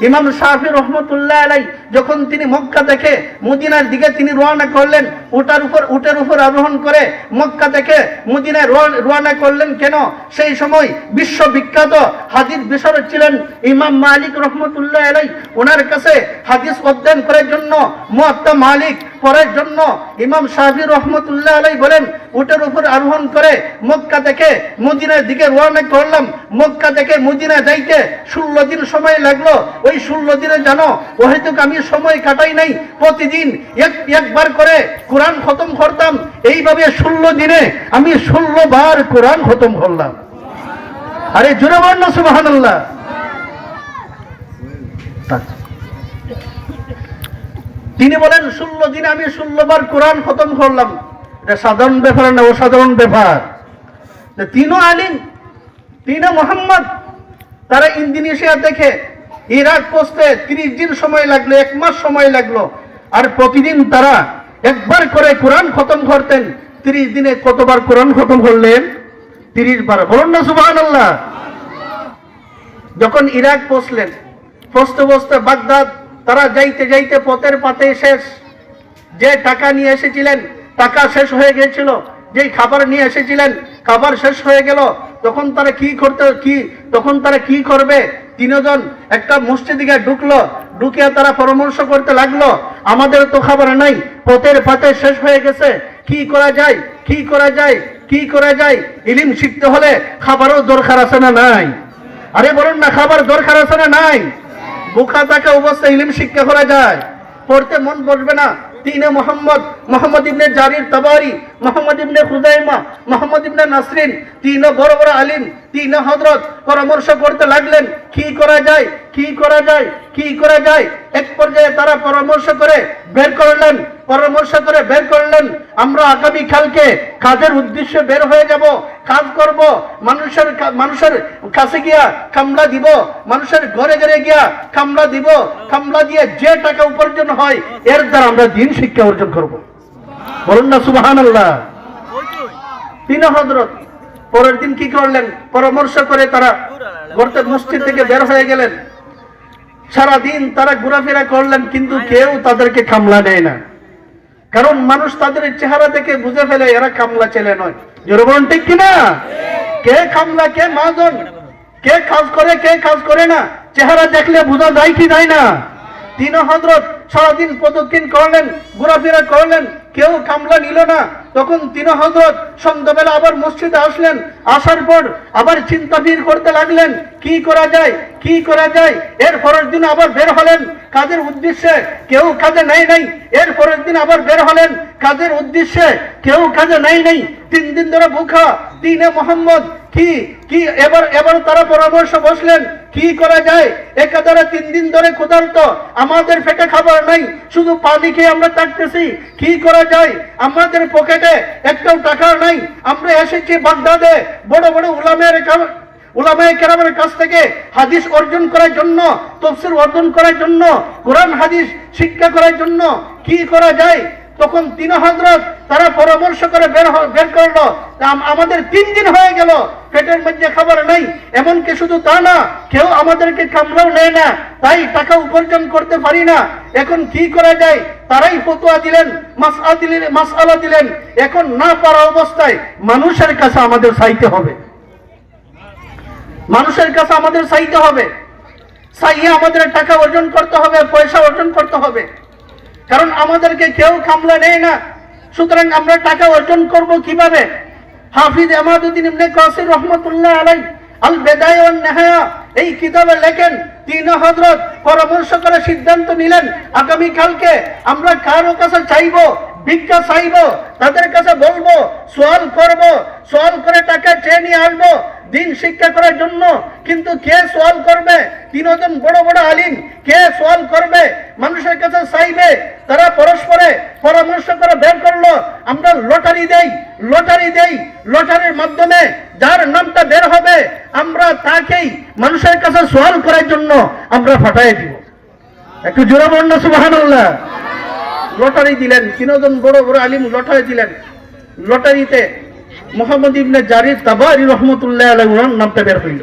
ইমাম শাফি রহমতুল্লাহ আলাইহি যখন তিনি মক্কা থেকে মদিনার দিকে তিনি রওনা করলেন, উটের উপর আরোহণ করে মক্কা থেকে মদিনায় রওনা করলেন। কেন? সেই সময় বিশ্ববিখ্যাত হাদিস বিশারদ ছিলেন ইমাম মালিক রহমতুল্লাহ আলাইহি। ওনার কাছে হাদিস অধ্যয়ন করার জন্য, মুয়াত্তা মালিক পড়ার জন্য ইমাম শাফি রহমতুল্লাহ আলাইহি বলেন, উটের উপর আরোহণ করে মক্কা থেকে মদিনার দিকে রওনা করলাম। মক্কা থেকে মদিনা যাইতে 16 দিন সময় লাগলো। ওই 16 দিনে জানো হয়তো আমি সময় কাটাই নাই, প্রতিদিন একবার করে কোরআন খতম করতাম। এইভাবে 16 দিনে আমি 16 বার কোরআন খতম করলাম। আরে জোরে বলেন না সুবহানাল্লাহ। তিনি বলেন 16 দিনে আমি 16 বার কোরআন খতম করলাম। এটা সাধারণ ব্যাপার না, অসাধারণ ব্যাপার। তিন আলিম, তিন মোহাম্মদ, তারা ইন্দোনেশিয়া থেকে ইরাক পৌঁছতে 30 দিন সময় লাগলো, 1 মাস সময় লাগলো। আর প্রতিদিন তারা একবার করে কোরআন খতম করতেন। 30 দিনে কতবার কোরআন খতম করলেন? 30 বার। বলুন না সুবহানাল্লাহ। যখন ইরাক পৌঁছলেন, পৌঁছতে পৌঁছতে বাগদাদ, তারা যাইতে যাইতে পথের পাতে শেষ। যে টাকা নিয়ে এসেছিলেন টাকা শেষ হয়ে গিয়েছিল, যেই খাবার নিয়ে এসেছিলেন খাবার শেষ হয়ে গেল। তখন তারা কি করবে? তিনজন একটা মসজিদে গিয়ে ঢুকলো, ঢুকে তারা পরামর্শ করতে লাগলো, আমাদের তো খাবার নাই, পথের পাতে শেষ হয়ে গেছে, কি করা যায়, কি করা যায়, কি করা যায়? ইলম শিখতে হলে খাবারও দরকার আছে না নাই? আরে বলুন না, খাবার দরকার আছে না নাই? বুখা থাকা অবস্থায় ইলম শিক্ষা করা যায়, পড়তে মন বসবে না। তিনে মোহাম্মদ ইবনে জারির তাবারি, মোহাম্মদ ইবনে খুজাইমা, মোহাম্মদ ইবনে নাসরিন, তিন বড় বড় আলিম, তিন হযরত পরামর্শ করতে লাগলেন, কি করা যায়, কি করা যায়, কি করা যায়? এক পর্যায়ে তারা পরামর্শ করে বের করলেন, আমরা আগামী কালকে কাজের উদ্দেশ্যে বের হয়ে যাব, কাজ করব, মানুষের কাছে গিয়া কামলা দিব, মানুষের ঘরে ঘরে গিয়া কামলা দিব, কামলা দিয়ে যে টাকা উপার্জন হয় এর দ্বারা আমরা দিন শিক্ষা অর্জন করব। বলুন না সুবহানাল্লাহ। তিন হযরত পরের দিন কি করলেন? পরামর্শ করে তারা মসজিদ থেকে বের হয়ে গেলেন। সারাদিন তারা ঘোরাফেরা করলেন, কিন্তু কেউ তাদেরকে কামলা দেয় না, কারণ মানুষ তাদের চেহারা দেখে বুঝে ফেলে এরা কামলা ছেলে নয়। জোরে বলুন ঠিক কিনা? কে কামলা, কে মাজন, কে কাজ করে, কে কাজ করে না, চেহারা দেখলে বোঝা যায় কি যায় না? তিন হযরত সারাদিন প্রদক্ষিণ করলেন, ঘোরাফেরা করলেন, কেউ কামলা নিল না। তখন তিন হযরত সন্ধ্যাবেলা আবার মসজিদে আসলেন, আসার পর আবার চিন্তা ভিড় করতে লাগলেন, কি করা যায়, কি করা যায়? এর পরের দিন আবার বের হলেন কাজের উদ্দেশ্যে, কেউ কাজে নাই। এর পরের দিন আবার বের হলেন কাজের উদ্দেশ্যে, কেউ কাজে নাই। 3 দিন ধরে ভুখা। তিনে মোহাম্মদ কি এবার তারা পরামর্শ বসলেন, কি করা যায়? একাধারে 3 দিন ধরে ক্ষুধার্ত, আমাদের পেটে খাবার নাই, শুধু পানি খেয়ে আমরা থাকতেছি, কি করা যায়? আমাদের পকেটে একটাও টাকা নাই। আমরা এসেছি বাগদাদে বড় বড় উলামায়ে কেরামের কাছ থেকে হাদিস অর্জন করার জন্য, তাফসীর অর্জন করার জন্য, কোরআন হাদিস শিক্ষা করার জন্য, কি করা যায়? তখন তিন হযরত তারা পরামর্শ করে বের করলো, আমাদের 3 দিন হয়ে গেল, পেটের মধ্যে খাবার নাই, এমনকি শুধু তা না, কেউ আমাদেরকে কামলাও নেয় না, তাই টাকা উপার্জন করতে পারি না, এখন কি করা যায়? তারাই ফতোয়া দিলেন, মাসআলা দিলেন। এখন না পারা অবস্থায় মানুষের কাছে আমাদের চাইতে হবে, মানুষের কাছে আমাদের চাইতে হবে, চাইয়ে আমাদের টাকা অর্জন করতে হবে, পয়সা অর্জন করতে হবে, কারণ আমাদেরকে কেউ কামলা নেয় না। সুতরাং আমরা টাকা অর্জন করব কিভাবে? হাফিজ ইমাদউদ্দিন ইবনে কাসির রাহমাতুল্লাহ আলাইহি আল বিদায়া ওয়ান নিহায়া এই কিতাবে লেখেন, তিন হযরত পরামর্শ করে সিদ্ধান্ত নিলেন, আগামী কালকে আমরা কারো কাছে চাইবো, ভিক্ষা চাইবো, তাদের কাছে বলবো, সোয়াল করে টাকা চেয়ে নিয়ে আসবো দিন শিক্ষা করার জন্য। কিন্তু কে সোয়াল করবে? 3জন বড় বড় আলিম, কে সোয়াল করবে? মানুষের কাছে চাইবে। তারা পরস্পরে পরামর্শ করে বের করলো, আমরা লটারি দেই, লটারির মাধ্যমে যার নামটা বের হবে আমরা তাকেই মানুষের কাছে সোয়াল করার জন্য আমরা পাঠিয়ে দিব। একটু জোরে বলুন না সুবহানাল্লাহ। লটারি দিলেন, 3জন বড় বড় আলিম লটারি দিলেন। লটারিতে মোহাম্মদ ইবনে জারির তাবারি রহমতুল্লাহ আলাইহি ওনার নামটা বের হইল।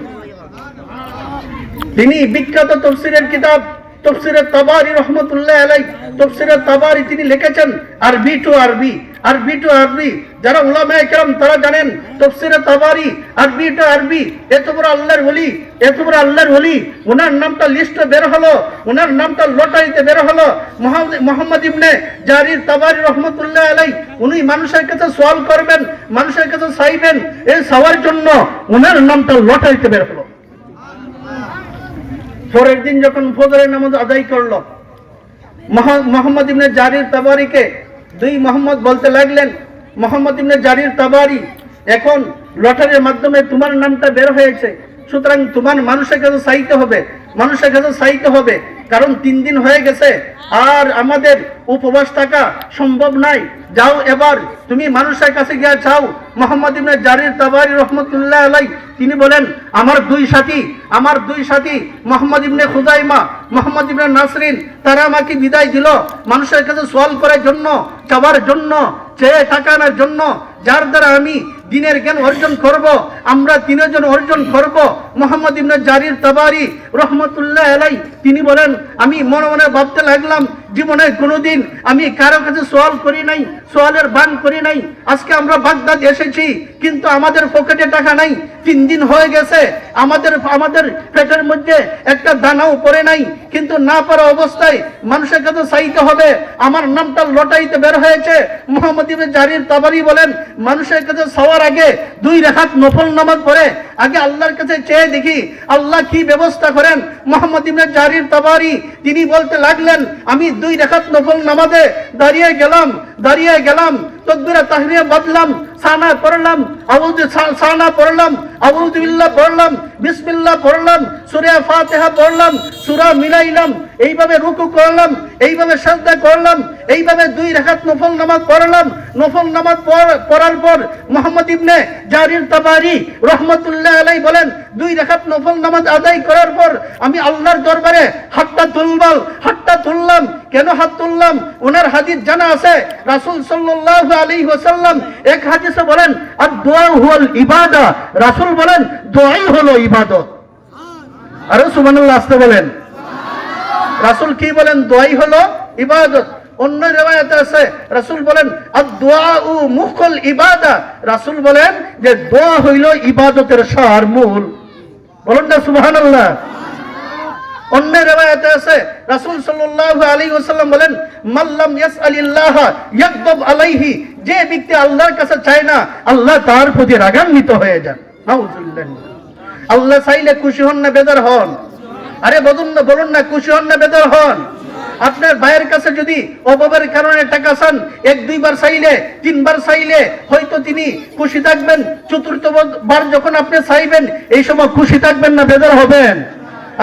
তিনি বিখ্যাত তাফসীরের কিতাব তাফসীরে তাবারি রহমতুল্লাহ আলাইহি, তাফসীরে তাবারি তিনি লিখেছেন আরবি টু আরবি। যারা উলামায়ে কেরাম তারা জানেন তাফসীরে তাবারি আরবি টু আরবি। এত বড় আল্লাহর ওলি, ওনার নামটা লিস্টে বের হলো, ওনার নামটা লটারিতে বের হলো। মোহাম্মদ ইবনে জারির তাবারি রহমতুল্লাহ আলাইহি উনি মানুষের কাছে সওয়াল করবেন, মানুষের কাছে চাইবেন, এই চাওয়ার জন্য ওনার নামটা লটারিতে বের হলো। পরের দিন যখন ফজরের নামাজ আদায় করলো, মোহাম্মদ ইবনে জারির তাবারিকে 2 মোহাম্মদ বলতে লাগলেন, মোহাম্মদ ইবনে জারির তাবারি, এখন লটারির মাধ্যমে তোমার নামটা বের হয়েছে, সুতরাং তোমার মানুষের কাছে চাইতে হবে, কারণ 3 দিন হয়ে গেছে আর আমাদের উপবাস থাকা সম্ভব নাই। যাও এবার তুমি মানুষের কাছে গিয়ে চাও। মোহাম্মদ ইবনে জারির তাবারি রহমতুল্লাহ আলাইহি তিনি বলেন, আমার দুই সাথী মোহাম্মদ ইবনে খুজাইমা, মোহাম্মদ ইবনে নাসরিন, তারা আমাকে বিদায় দিল মানুষের কাছে সওয়াল করার জন্য, চাওয়ার জন্য। চেয়ে তাকানোর জন্য, যার দ্বারা আমি দিনের জ্ঞান অর্জন করব, আমরা তিনজন অর্জন করব। মুহাম্মদ ইবনে জারির তাবারি রহমতুল্লাহ আলাইহি তিনি বলেন, আমি মনে মনে ভাবতে লাগলাম, জীবনে কোনোদিন আমি কারো কাছে সওয়াল করি নাই, সওয়ালের বান করি নাই। আজকে আমরা বাগদাদ এসেছি, কিন্তু আমাদের পকেটে টাকা নাই। 3 দিন হয়ে গেছে, আমাদের পেটের মধ্যে একটা দানাও পড়ে নাই। কিন্তু না পারা অবস্থায় মানুষের কাছে চাইতে হবে। আমার নামটা লটাইতে বের হয়েছে। মুহাম্মদ ইবনে জারির তাবারি বলেন, মানুষের কাছে চাওয়ার আগে 2 রাকাত নফল নামাজ পড়ে আগে আল্লাহর কাছে চেয়ে দেখি আল্লাহ কি ব্যবস্থা করেন। মুহাম্মদ ইবনে জারির তাবারি তিনি বলতে লাগলেন, আমি 2 রাকাত নফল নামাজে দাঁড়িয়ে গেলাম, তাকবীরে তাহরিয়া বাদলাম, সানা পড়লাম, সানা পড়লাম, আউযু বিল্লাহ পড়লাম, বিসমিল্লাহ পড়লাম, সূরা ফাতিহা পড়লাম, সূরা মিলাইলাম, এইভাবে রুকু করলাম, এইভাবে সিজদা করলাম, এইভাবে 2 রাকাত নফল নামাজ পড়লাম। নফল নামাজ পড়ার পর মুহাম্মদ ইবনে জারির তাবারি রহমতুল্লাহ আলাইহি বলেন, 2 রাকাত নফল নামাজ আদায় করার পর আমি আল্লাহর দরবারে হাতটা তুললাম। কেন হাত তুললাম? ওনার হাদিস জানা আছে। রাসূল সাল্লাল্লাহু আলাইহি ওয়াসাল্লাম এক হাদিসে বলেন, আদ-দুআ হুয়াল ইবাদা। রাসূল বলেন, দোয়াই হলো ইবাদত। আর সুবহানাল্লাহ আসতে বলেন। রাসূল কি বলেন? দোয়াই হলো ইবাদত। অন্য রিওয়ায়াতে আছে রাসূল বলেন, আদ-দুআউ মুখুল ইবাদা। রাসূল বলেন যে দোয়া হইল ইবাদতের সার, মূল। বলুন না সুবহানাল্লাহ। অন্য রিওয়ায়াতে আছে রাসূল সাল্লাল্লাহু আলাইহি ওয়াসাল্লাম বলেন, মাল্লাম ইয়াসআলিল্লাহ ইয়াগদাব আলাইহি। যে ব্যক্তি আল্লাহর কাছে চায় না, আল্লাহ তার প্রতি রাগান্বিত হয়ে যান। নাউযুবিল্লাহ। আল্লাহ চাইলে খুশি হন না বেজার হন? আরে বলুন না খুশি হন না বেজার হন? আপনার ভাইয়ের কাছে যদি অভাবের কারণে টাকা চান, 1-2 বার চাইলে, 3 বার চাইলে হয়তো তিনি খুশি থাকবেন। 4th বার যখন আপনি চাইবেন, এই সময় খুশি থাকবেন না বেজার হবেন?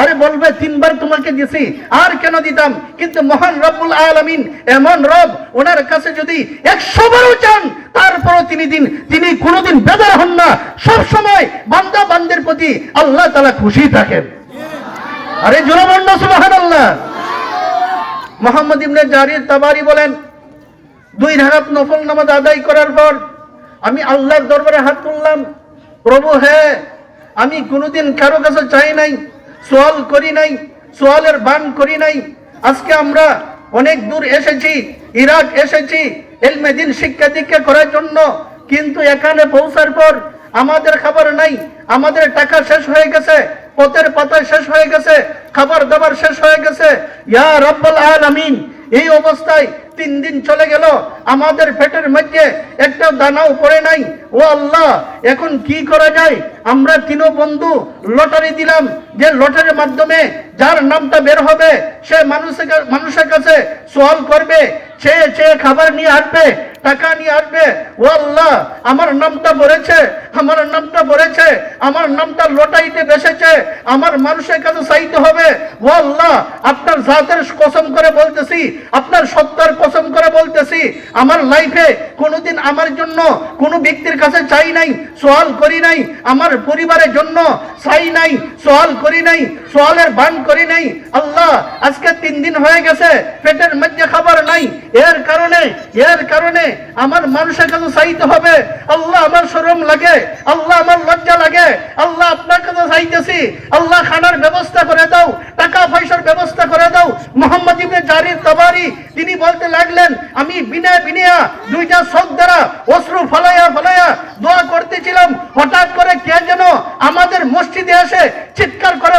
আরে বলবে 3 বার তোমাকে দিছি, আর কেন দিতাম? কিন্তু মহান রব্বুল আলামিন এমন রব, ওনার কাছে যদি 100 বারও চান, তারপরও তিনি কোনোদিন বেজার হন না। সব সময় বান্দা বান্দের প্রতি আল্লাহ তাআলা খুশি থাকেন। আরে জোরে বলুন না সুবহানাল্লাহ। মুহাম্মদ ইবনে জারির তাবারি বলেন, 2 রাকাত নফল নামাজ আদায় করার পর আমি আল্লাহর দরবারে হাত তুললাম, প্রভু হে, আমি কোনোদিন কারো কাছে চাই নাই, সওয়াল করি নাই, সওয়ালের বান করি নাই। আজকে আমরা অনেক দূর এসেছি, ইরাক এসেছি ইলমে দ্বীন শিক্ষা দীক্ষা করার জন্য, কিন্তু এখানে পৌঁছার পর আমাদের খাবার নাই, আমাদের টাকা শেষ হয়ে গেছে, পথের পাতা শেষ হয়ে গেছে, খাবার দাবার শেষ হয়ে গেছে। ইয়া রাব্বুল আলামিন, এই অবস্থায় 3 দিন চলে গেল, আমাদের পেটের মধ্যে একটা দানাও পড়ে নাই। ও আল্লাহ, এখন কি করা যায়? আমরা 3 বন্ধু লটারি দিলাম, যে লটারির মাধ্যমে যার নামটা বের হবে সে মানুষের কাছে সওয়াল করবে, চেয়ে খাবার নিয়ে আসবে, টাকা নিয়ে আসবে। ও আল্লাহ, আমার নামটা পড়েছে, আমার নামটা লটারিতে বেসেছে, আমার মানুষের কাছে চাইতে হবে। ও আল্লাহ, আপনার জাতের কসম করে বলতেছি, আপনার সত্তার কসম করে বলতেছি, আমার লাইফে কোনোদিন আমার জন্য কোনো ব্যক্তির কাছে চাই নাই, সওয়াল করি নাই, আমার পরিবারের জন্য চাই নাই, সওয়াল করি নাই, সওয়ালের বান করি নাই। আল্লাহ, আজকে 3 দিন হয়ে গেছে, পেটের মধ্যে খাবার নাই, এর কারণে আমার মানুষের কাছে চাইতে হবে। আল্লাহ, আমার শরম লাগে, আল্লাহ আমার লজ্জা লাগে। আল্লাহ, আপনার কাছে চাইতেছি, আল্লাহ খানার ব্যবস্থা করে দাও, টাকা পয়সার ব্যবস্থা করে দাও। মুহাম্মদ ইবনে জারির তাবারি তিনি বলতে লাগলেন, আমি বিনা 2টা চোখ দ্বারা অশ্রু ফলাইয়া দোয়া করতেছিলাম। হঠাৎ করে কে যেন আমাদের মসজিদে এসে চিৎকার করে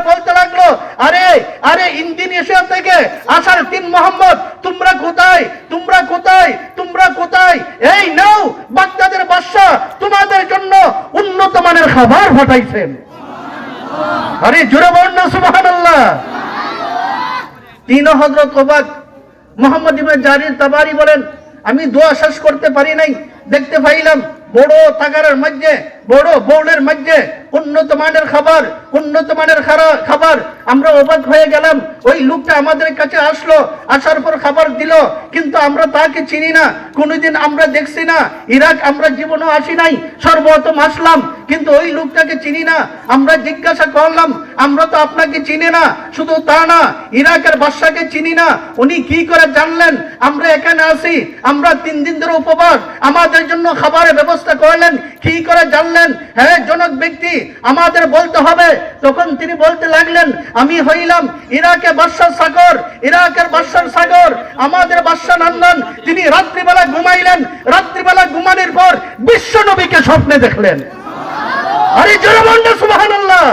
বলতে লাগলো, আরে ইন্দোনেশিয়া থেকে আসার 3 মোহাম্মদ, তোমরা কোথায়? এই নাও, বাগদাদের বাদশা তোমাদের জন্য উন্নত মানের খাবার পাঠাইছেন। আরে জোরে বলুন না সুবহানাল্লাহ। 3 হযরত অবাক। মুহাম্মদ ইবনে জারির তাবারি বলেন, আমি দোয়া শেষ করতে পারি নাই, দেখতে পাইলাম বড় টাকার মধ্যে, বড় বোর্ডের মধ্যে উন্নত মানের খাবার, উন্নত মানের খাবার। আমরা অবাক হয়ে গেলাম। ওই লোকটা আমাদের কাছে আসলো, আসার পর খাবার দিল, কিন্তু আমরা তাকে চিনি না, কোনোদিন আমরা দেখছি না। ইরাক আমরা জীবনেও আসি নাই, সর্বপ্রথম আসলাম, কিন্তু ওই লোকটাকে চিনি না। আমরা জিজ্ঞাসা করলাম, আমরা তো আপনাকে চিনি না। শুধু তা না, ইরাকের বাদশাকে চিনি না, উনি কি করে জানলেন আমরা এখানে আসি? আমরা 3 দিন ধরে উপবাস, আমাদের জন্য খাবারের ব্যবস্থা করলেন, কি করে জানলেন? হ্যাঁ জনক ব্যক্তি, আমাদের বলতে হবে। তখন তিনি বলতে লাগলেন, আমি হইলাম ইরাকের বাদশার সাগর, ইরাকের বাদশার সাগর, আমাদের বাদশা নন্দন। তিনি রাত্রিবেলা ঘুমাইলেন, রাত্রিবেলা ঘুমানোর পর বিশ্ব নবীকে স্বপ্নে দেখলেন। আরে জোরে বলুন না সুবহানাল্লাহ।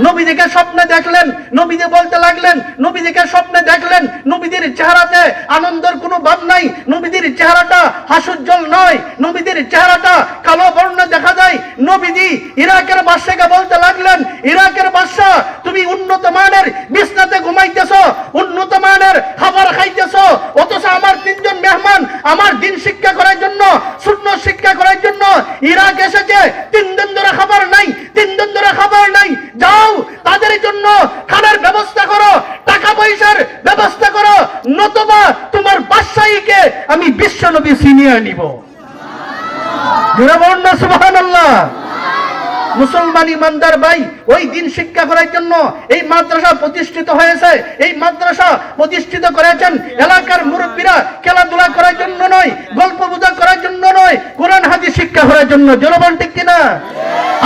নবীদিকে স্বপ্নে দেখলেন, নবীজি বলতে লাগলেন, নবীদিকে স্বপ্নে দেখলেন, নবীদের চেহারাতে আনন্দের কোনো ভাব নাই, নবীদের চেহারাটা হাস্যোজ্জ্বল নয়, নবীদের চেহারাটা কালো বর্ণ দেখা যায়। নবীজি ইরাকের বাদশাকে বলতে লাগলেন, ইরাকের বাদশা, তুমি উন্নত মানের বিছনাতে ঘুমাইতেছো, উন্নত মানের খাবার খাইতেছো, অথচ আমার 3 জন মেহমান আমার দিন শিক্ষা করার জন্য, সুন্নাত শিক্ষা করার জন্য ইরাক এসেছে, 3 দিন ধরে খাবার নাই, 3 দিন ধরে খাবার নাই। যাও তাদের জন্য খানার ব্যবস্থা করো, টাকা পয়সার ব্যবস্থা করো, নতুবা তোমার বাদশাহীকে আমি বিশ্ব নবী ছিনিয়ে নিব। জোরে বলুন না সুবহানাল্লাহ। মুসলমান ইমানদার ভাই, ওই দিন শিক্ষা করার জন্য এই মাদ্রাসা প্রতিষ্ঠিত হয়েছে। এই মাদ্রাসা প্রতিষ্ঠিত করেছেন এলাকার মুরব্বীরা, খেলাধুলা করার জন্য নয়, গল্প বোঝা করার জন্য নয়, কোরআন হাদিস শিক্ষা করার জন্য। জনগণ ঠিক কিনা?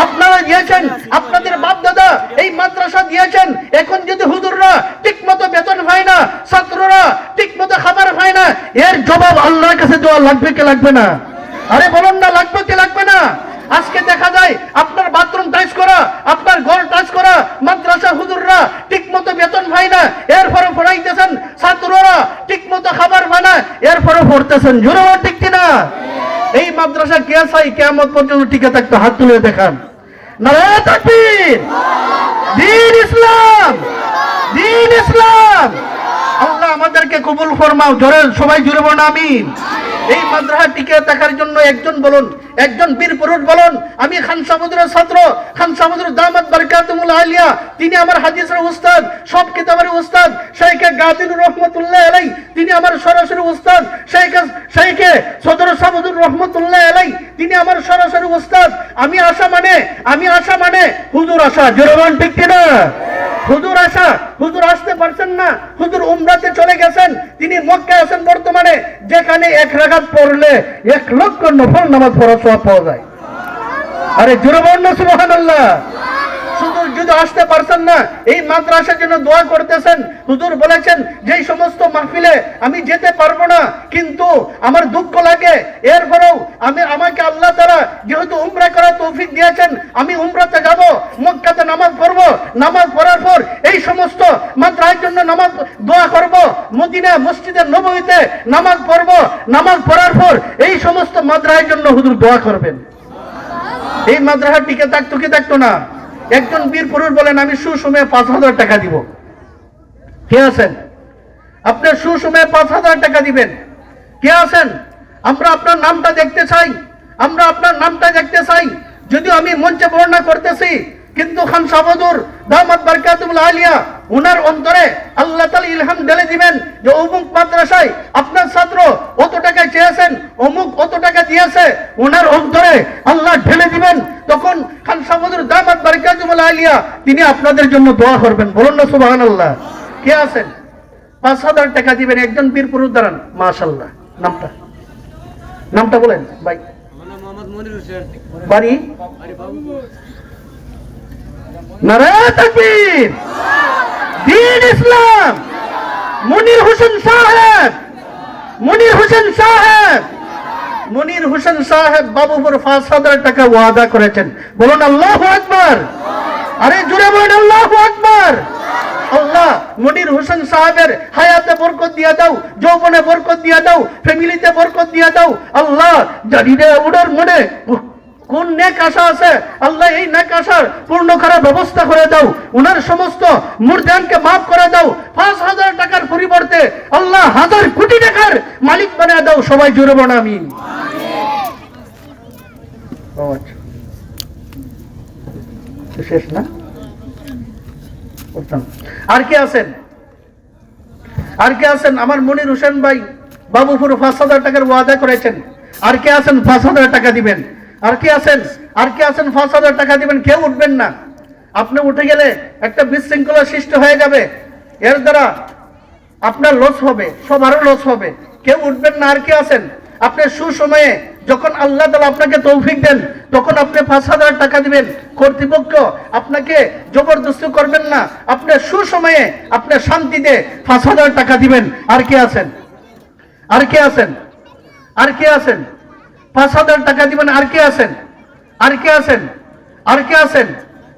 আপনারা দিয়েছেন, আপনাদের বাপ দাদা এই মাদ্রাসা দিয়েছেন। এখন যদি হুজুররা ঠিক মতো বেতন পায় না, ছাত্ররা ঠিক মতো খাবার পায় না, এর জবাব আল্লাহর কাছে দেওয়া লাগবে কি লাগবে না? আরে বলুন না, লাগবে কি লাগবে না? আজকে দেখা যায় আপনার বাথরুম টাচ করা, আপনার ঘর টাচ করা, মাদ্রাসা হুজুররা ঠিক মতো বেতন পায় না, এরপরে পড়াইতেছেন, ছাত্ররা ঠিক মতো খাবার পায় না, এরপরে পড়তেছেন। জোরে ঠিক কিনা? এই মাদ্রাসা কে চাই কিয়ামত পর্যন্ত টিকে থাকতো? হাত তুলে দেখান। নারায়ে তাকবীর। দ্বীন ইসলাম, দ্বীন ইসলাম। আল্লাহ আমাদেরকে কবুল ফরমাও। জোরে সবাই জোরে বলুন আমিন। এই মাদ্রাসা টিকে থাকার জন্য একজন বলুন, একজন বীর পুরুষ বলুন। আমি খান সামুদ্রের ছাত্র, খান সামুদ্র দামাত বারকাতুল আলিয়া, তিনি আমার হাদিসের উস্তাদ, সব কিতাবের উস্তাদ। শেখ গাদিনুর রহমাতুল্লাহ আলাইহি, তিনি আমার সরাসরি উস্তাদ। শেখ সদর সামুদ্র রহমাতুল্লাহ আলাইহি, তিনি আমার সরাসরি উস্তাদ। আমি আশা মানে হুজুর আশা। জোরে বলুন ঠিক কিনা? হুজুর আশা, হুজুর আসতে পারছেন না, হুজুর উমরাতে চলে গেছেন, তিনি মক্কায় আছেন বর্তমানে, যেখানে 1 রাকাত পড়লে 1 লক্ষ নফল নামাজ পড়ার সওয়াব পাওয়া যায়। আরে জোরে বলুন না সুবহানাল্লাহ। শুধু যদি আসতে পারছেন না, এই মাদ্রাসার জন্য দোয়া করতেছেন। হুজুর বলেছেন যেই সমস্ত মাহফিলে আমি যেতে পারবো না, কিন্তু আমার দুঃখ লাগে, এরপরেও আমাকে আল্লাহ তাআলা যেহেতু উমরা করার তৌফিক দিয়েছেন, আমি উমরাতে যাব, মক্কাতে নামাজ পড়বো, নামাজ পড়ার পর এই সমস্ত মাদ্রাসার জন্য নামাজ দোয়া করব, মদিনা মসজিদে নববীতে নামাজ পড়বো, নামাজ পড়ার পর এই সমস্ত মাদ্রাসার জন্য হুজুর দোয়া করবেন। এই মাদ্রাসা টিকে থাকতো কি থাকতো না? একজন বীর পুরুষ বলেন, আমি সুসময়ে 5,000 টাকা দিব। কে আছেন? আপনি সুসময়ে 5,000 টাকা দিবেন। কে আছেন? আমরা আপনার নামটা দেখতে চাই, আমরা আপনার নামটা দেখতে চাই। যদিও আমি মঞ্চে বর্ণনা করতেছি, কিন্তু খান সাবদুর দামাত বারকাতুল আলিয়া, ওনার অন্তরে আল্লাহ তাআলা ইলহাম ঢেলে দিবেন যে অমুক মাদ্রাসায় আপনার ছাত্র অত টাকা চেয়েছেন, অমুক অত টাকা দিয়েছে, ওনার অন্তরে আল্লাহ ঢেলে দিবেন। তখন খান সাবদুর দামাত বারকাতুল আলিয়া তিনি আপনাদের জন্য দোয়া করবেন। বলুন না সুবহানাল্লাহ। কে আছেন? 5,000 টাকা দিবেন। একজন বীর পুরুষ দাঁড়ান। মাশাআল্লাহ। নামটা বলেন ভাই। বাড়ি? নারায়ে তাকবীর। দ্বীন ইসলাম। মনির হোসেন সাহেব, মনির হোসেন সাহেব, মনির হোসেন সাহেব বাবুপুর 5,000 টাকা ওয়াদা করেছেন। বলুন আল্লাহু আকবার। আরে জোরে বলুন আল্লাহু আকবার। আল্লাহ মনির হোসেন সাহেবের হায়াতে বরকত দিয়া দাও, যৌবনে বরকত দিয়া দাও, ফ্যামিলিতে বরকত দিয়া দাও। আল্লাহ জানি না ওনার মনে কোন নেক আশা আছে, আল্লাহ এই নেক আশার পূর্ণ করার ব্যবস্থা করে দাও। ওনার সমস্ত মুরজানকে মাফ করে দাও। 5,000 টাকার পরিবর্তে আল্লাহ 1,000 কোটি টাকার মালিক বানিয়ে দাও। সবাই জোরে বলুন আমিন। ও আচ্ছা, শেষ না? আর কে আছেন? আর কে আছেন? আমার মনির হোসেন ভাই বাবুপুর 5,000 টাকার ওয়াদা করেছেন। আর কে আছেন 5,000 টাকা দিবেন? আর কে আছেন? আর কে আছেন 5,000 টাকা দিবেন? কেউ উঠবেন না। আপনি উঠে গেলে একটা বিশৃঙ্খলা সৃষ্টি হয়ে যাবে, এর দ্বারা আপনার লস হবে, সবারও লস হবে। কেউ উঠবেন না। আর কে আছেন? আপনি সুসময়ে যখন আল্লাহ তাআলা আপনাকে তৌফিক দেন তখন আপনি 5,000 টাকা দিবেন। কর্তৃপক্ষ আপনাকে জবরদস্তি করবেন না, আপনি সুসময়ে আপনি শান্তিতে 5,000 টাকা দিবেন। আর কে আছেন? আর কে আছেন? আর কে আছেন? 5,000 টাকা দিবেন। আর কে আছেন? আর কে আছেন? আর কে আছেন?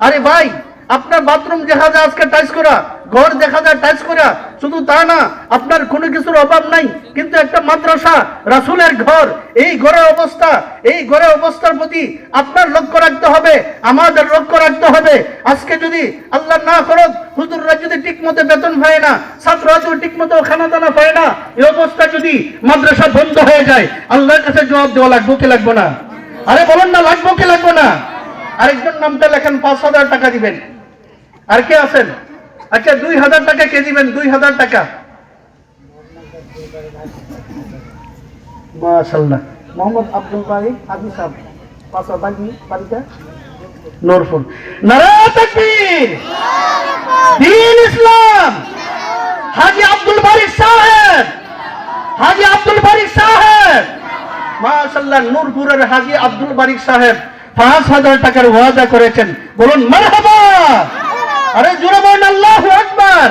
আরে ভাই, আপনার বাথরুম দেখা যায় আজকে টাইস করা, ঘর দেখা যায় টাইস করা, শুধু তা না, আপনার কোনো কিছুর অভাব নাই, কিন্তু একটা মাদ্রাসা, রাসূলের ঘর, এই ঘরের অবস্থা, এই ঘরের অবস্থার প্রতি আপনার লক্ষ্য রাখতে হবে, আমাদের লক্ষ্য রাখতে হবে। আজকে যদি আল্লাহ না করুক হুজুররা যদি ঠিকমতো বেতন পায় না, ছাত্ররা যদি ঠিকমতো খানা দানা পায় না, এই অবস্থা যদি মাদ্রাসা বন্ধ হয়ে যায়, আল্লাহর কাছে জবাব দেওয়া লাগবে কি লাগবে না? আরে বলেন না, লাগবে কি লাগবে না? আরেকজন নামটা লেখেন, 5,000 টাকা দিবেন। আর কে আছেন? আচ্ছা, 2,000 টাকা কে দিবেন? 2,000 টাকা। মাশাআল্লাহ। মোহাম্মদ আব্দুল বারি হাজি সাহেব, পাঁচা বাড়িটা নূরপুর। নারায়ে তাকবীর, দ্বীন ইসলাম, হাজি আব্দুল বারি সাহেব, হাজি আব্দুল বারি সাহেব, মাশাআল্লাহ। নূরপুরের হাজি আব্দুল বারি সাহেব 5,000 টাকার ওয়াদা করেছেন। বলুন মারহাবা। আরে জোরে বলুন আল্লাহু আকবার।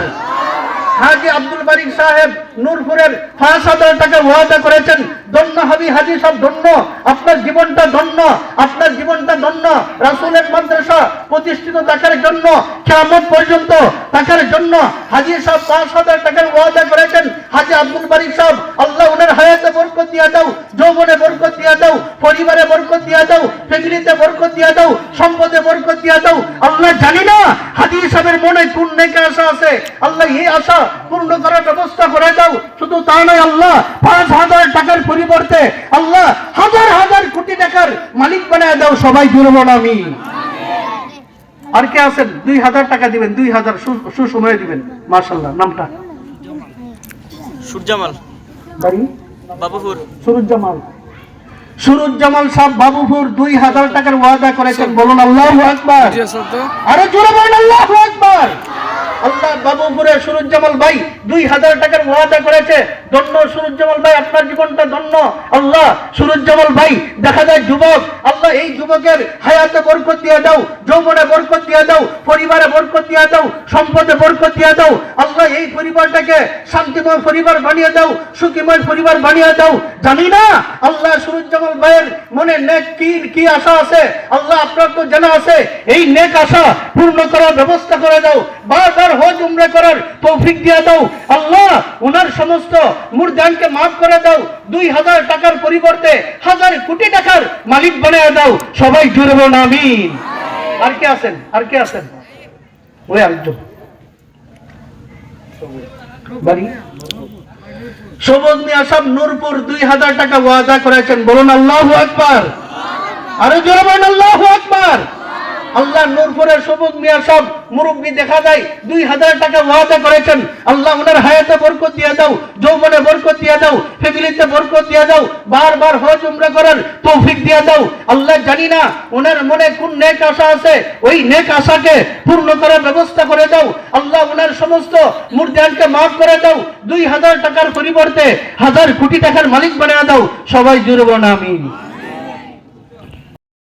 হাজি আব্দুল বারিক সাহেব নূরপুরের 5,000 টাকা ওয়াদা করেছেন। ধন্য হাবি হাজি সাহেব, ধন্য, আপনার জীবনটা ধন্য, আপনার জীবনটা ধন্য। রাসূলের মাদ্রাসা প্রতিষ্ঠিত থাকার জন্য, কিয়ামত পর্যন্ত থাকার জন্য হাজি সাহেব 5,000 টাকার ওয়াদা করেছেন। হাজি আব্দুল বারিক সাহেব, আল্লাহ ওনার হায়াতে বরকত দিয়া দাও, যৌবনে বরকত দিয়া দাও, পরিবারে বরকত দিয়া দাও, ফ্যামিলিতে বরকত দিয়া দাও, সম্পদে বরকত দিয়া দাও। আল্লাহ জানি না হাজি সাহেবের মনে কোন নেক আশা আছে, আল্লাহ এই আশা পূর্ণ করার ব্যবস্থা করে দাও। শুধু তা নয়, আল্লাহ 5,000 টাকার পরিবর্তে আল্লাহ হাজার হাজার কোটি টাকার মালিক বানায় দাও। সবাই জুড়ে বলুন আমিন। আর কে আছেন? 2,000 টাকা দিবেন। 2,000 সুসময়ে দিবেন। মাশাআল্লাহ। নামটা? সুরজামাল, বাড়ি বাবুপুর। সুরুজ্জামাল। সুরুজ্জামাল সাহেব বাবুপুর 2,000 টাকার ওয়াদা করেছেন। বলুন আল্লাহু আকবার। আরে জোরে বলুন আল্লাহু আকবার। আল্লাহ বাবুপুরে সুরুজ্জামাল ভাই 2,000 টাকার ওয়াদা করেছে। ধন্য সুরুজ্জামাল ভাই, আপনার জীবনটা ধন্য। আল্লাহ সুরুজ্জামাল ভাই দেখা যায় যুবক, আল্লাহ এই যুবকের হায়াতে বরকত দিয়ে দাও, যৌবনে বরকত দিয়ে দাও, পরিবারে বরকত দিয়ে দাও, সম্পদে বরকত দিয়ে দাও। আল্লাহ এই পরিবারটাকে শান্তিময় পরিবার বানিয়ে দাও, সুখীময় পরিবার বানিয়ে দাও। জানি না আল্লাহ সুরুজ্জামাল ভাইয়ের মনে নেক কি আশা আছে, আল্লাহ আপনার তো জানা আছে। এই নেক আশা পূর্ণ করার ব্যবস্থা করে দাও। বারবার হজ উমরা করার তৌফিক দিয়ে দাও। আল্লাহ ওনার সমস্ত মুরদানকে মাফ করে দাও। 2,000 টাকার পরিবর্তে হাজার কোটি টাকার মালিক বানিয়ে দাও। সবাই জোরে বলুন আমিন। আর কে আছেন? আর কে আছেন? ওই আরেকজন বাড়ি সবুজ মিয়া সাহেব নূরপুর 2,000 টাকা ওয়াদা করেছেন। বলুন আল্লাহু আকবার। আরে জোরে বলুন আল্লাহু আকবার। আল্লাহ নূরপুরের সবুজ মিয়া সাহেব মুরব্বী দেখা যায় 2,000 টাকা ওয়াদা করেছেন। আল্লাহ ওনার হায়াতে বরকত দিয়ে দাও, যৌবনে বরকত দিয়ে দাও, ফ্যামিলিতে বরকত দিয়ে দাও, বারবার হজ উমরা করার তৌফিক দিয়ে দাও। আল্লাহ জানি না ওনার মনে কোন নেক আশা আছে, ওই নেক আশাকে পূর্ণ করার ব্যবস্থা করে দাও। আল্লাহ ওনার সমস্ত মুরদানকে মাফ করে দাও। 2,000 টাকার পরিবর্তে হাজার কোটি টাকার মালিক বানিয়ে দাও। সবাই জোরে বলুন আমিন।